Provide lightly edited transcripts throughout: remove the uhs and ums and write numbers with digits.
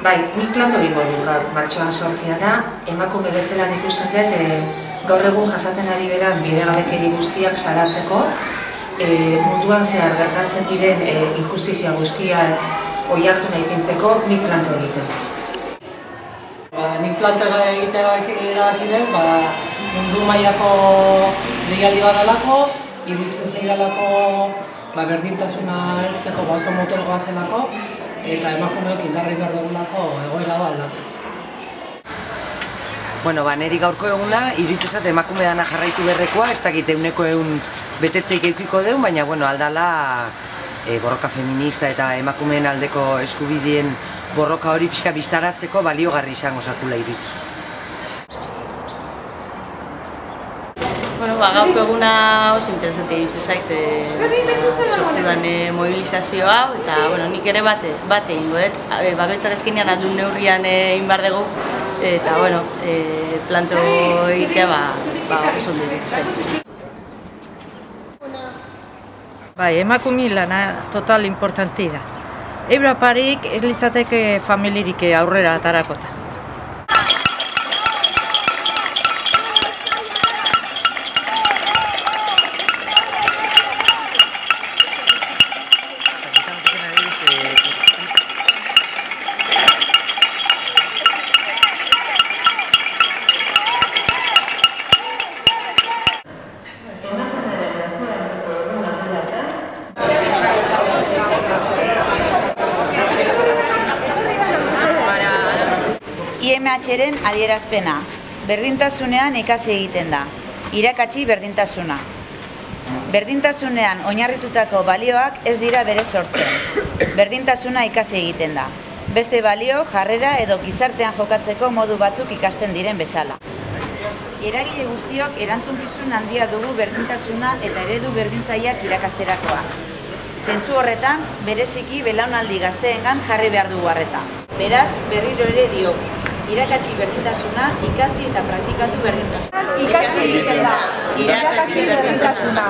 Bai, nik planto egingo dut gaur, martxoan 8 da, emakume bezelan ikusten dut gaur egun jasaten ari beran bidegabekeri guztiak salatzeko, munduan zehar gertatzen diren injustizia guztia oihartzuna ipintzeko nik planto egiten dut. Nik plantara egitea erabaki dut, mundu mailako deialdi bat dalako, iruditzen zaidalako berdintasuna heltzeko oso motelgoa zelako, eta emakumeok indarrik behar dugulako egoera aldatzeko. Neri gaurko eguna, iruditzen zait emakume dana jarraitu beharrekoa, ez dakit 100% betetzeik edukiko duen, baina aldala borroka feminista eta emakumeen aldeko eskubideen borroka hori pixka biztaratzeko baliogarri izango zakula iruditzen. Gaurko eguna oso interesante iruditzen zait sortu den mobilizazio hau, eta nik ere bat egingo dut. Bakoitzak eskenean aldun neurrian egin behar dugu, eta planto egitea oso ondo iruditzen zait. Emakume lana total importanti da. Europarik ez litzateke familirik aurrera atarakota. IMH-ren adierazpena. Berdintasunean ikasi egiten da. Irakatsi berdintasuna. Berdintasunean oinarritutako balioak ez dira bere sortzen. Berdintasuna ikasi egiten da. Beste balio, jarrera edo gizartean jokatzeko modu batzuk ikasten diren bezala. Eragile guztiok erantzukizun handia dugu berdintasuna eta eredu berdintzaileak irakasterakoa. Zentzu horretan, bereziki belaunaldi gazteengan jarri behar dugu arreta. Beraz, berriro ere diogu. Irakatsi berdintasuna, ikasi eta praktikatu berdintasuna. Ikasi egiten da, irakatsi berdintasuna.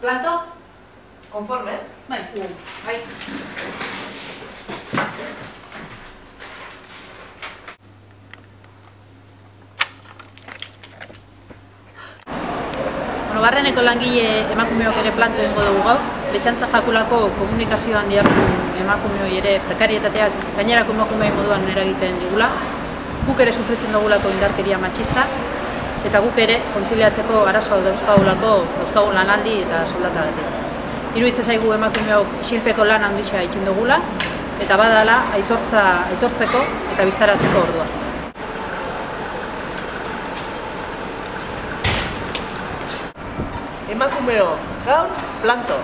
¿Planto? ¿Conforme? Bai. Barreneko langile emakumeok ere planto egingo dugu gaur. Betxantza Jakulako komunikazioan dihardun emakumeoi ere prekarietateak gainerako emakumei moduan eragiten digula. Guk ere sufritzen dugulako indarkeria matxista, eta guk ere kontziliatzeko arazoak dauzkagun lanaldi eta soldatagatik. Iruditzen zaigu emakumeok isilpeko lan handia egiten dugula, eta badala aitortzeko eta biztaratzeko ordua. Emakumeok, gaur, planto.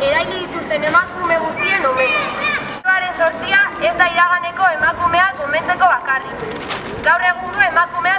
eraili dituzten emakume guztien omenez. Martxoaren 8 ez da iraganeko emakumea konbentzeko bakarrik. Gaur egungo emakumea